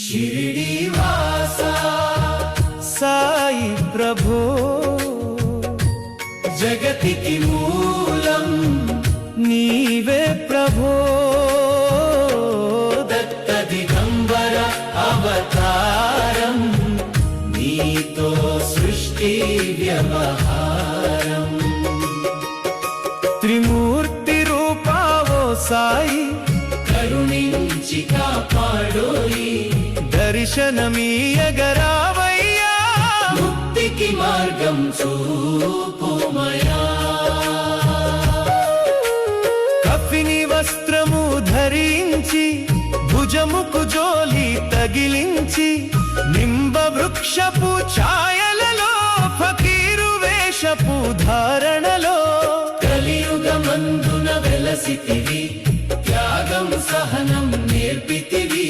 शिरडी वासा साई प्रभो जगतिकी मूलं नीवे प्रभो दत्त दिगंबर अवतारं नीतो सृष्टि व्यवहारं त्रिमूर्ति रूपावो साई करुणिंచి కాపాడోయి దర్శనమీయగరావయ్యా ముక్తికి మార్గం చూపుమయా కఫిని వస్త్రము ధరించి భుజముకు జోలి తగిలించి నింబ వృక్షపు ఛాయలలో ఫకీరు వేషపు ధారణలో కలియుగమందున వెలసితివి త్యాగం సహనం నేర్పితివి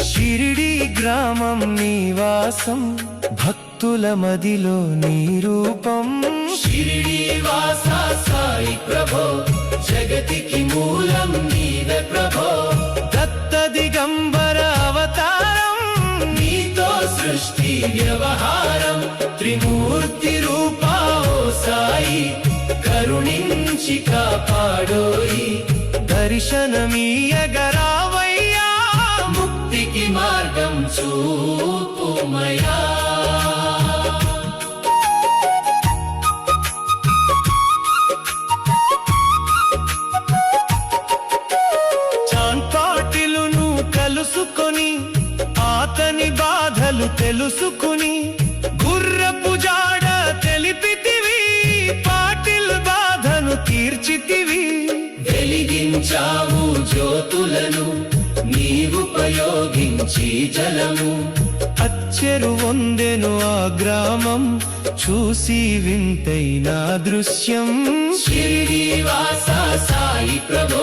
షిరిడి గ్రామం నివాసం భక్తుల మదిలో నీ రూపం షిరిడి వాసా సాయి ప్రభో జగతికి మూలం నీవే ప్రభో దత్త దిగంబర అవతారం నీతో సృష్టి వ్యవహారం త్రిమూర్తి రూపావో సాయి కరుణించి కాపాడోయి దర్శనమీయగరావయ్యా ముక్తికి మార్గం చూపుమయా చాంతాటిలును కలుసుకొని ఆతని బాధలు తెలుసుకుని గుర్రపు జాడ తెలిపితివి పాటిల్ బాధను తీర్చితివి వెలిగించావు జ్యోతులను నీవుపయోగించి జలము అచ్చెరు వందెను ఆ గ్రామం చూసి వింతైన దృశ్యం షిరిడి వాసా సాయి ప్రభో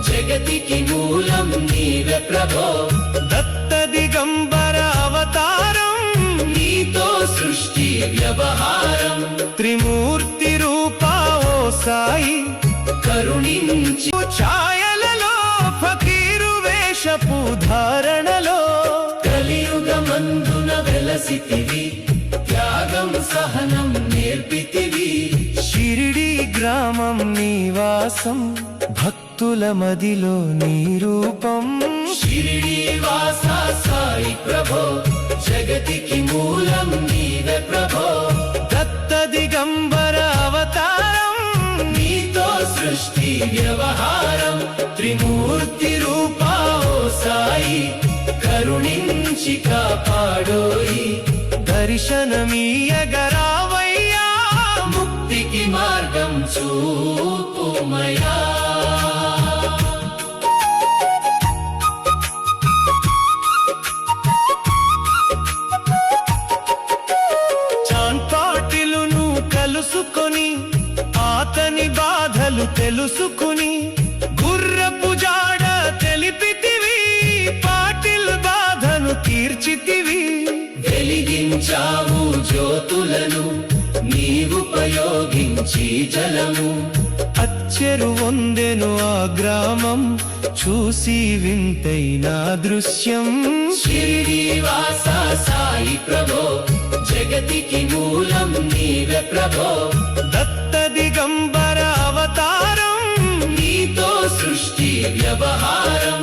జగతికి మూలం నీవే ప్రభో దత్త దిగంబర అవతారం నీతో సృష్టి వ్యవహారం త్రిమూర్తి రూపావో సాయి కరుణించి ఛాయలలో ఫకీరు వేషపు ధారణలో కలియుగమందున వెలసితివి త్యాగం సహనం నేర్పితివి షిరిడి గ్రామం నివాసం భక్తుల మదిలో నీ రూపం షిరిడి వాసా సాయి ప్రభో జగతికి మూలం నీవే ప్రభో దత్త దిగంబర అవతారం నీతో సృష్టి వ్యవహారం త్రిమూర్తి రూపావో సాయి కరుణించి కాపాడోయి దర్శనమీయగరావయ్యా ముక్తికి మార్గం చూపుమయా చాంతాటిలును కలుసుకొని ఆతని బాధలు తెలుసుకుని గుర్రపు జాడ తెలిపితివి పాటిల్ బాధను తీర్చితివి వెలిగించావు జ్యోతులను నీవుపయోగించి జలము అచ్చెరు వందెను ఆ గ్రామం చూసి వింతైన దృశ్యం షిరిడి వాసా సాయి ప్రభో జగతికి మూలం నీవే ప్రభో దత్త దిగంబర అవతారం నీతో సృష్టి వ్యవహారం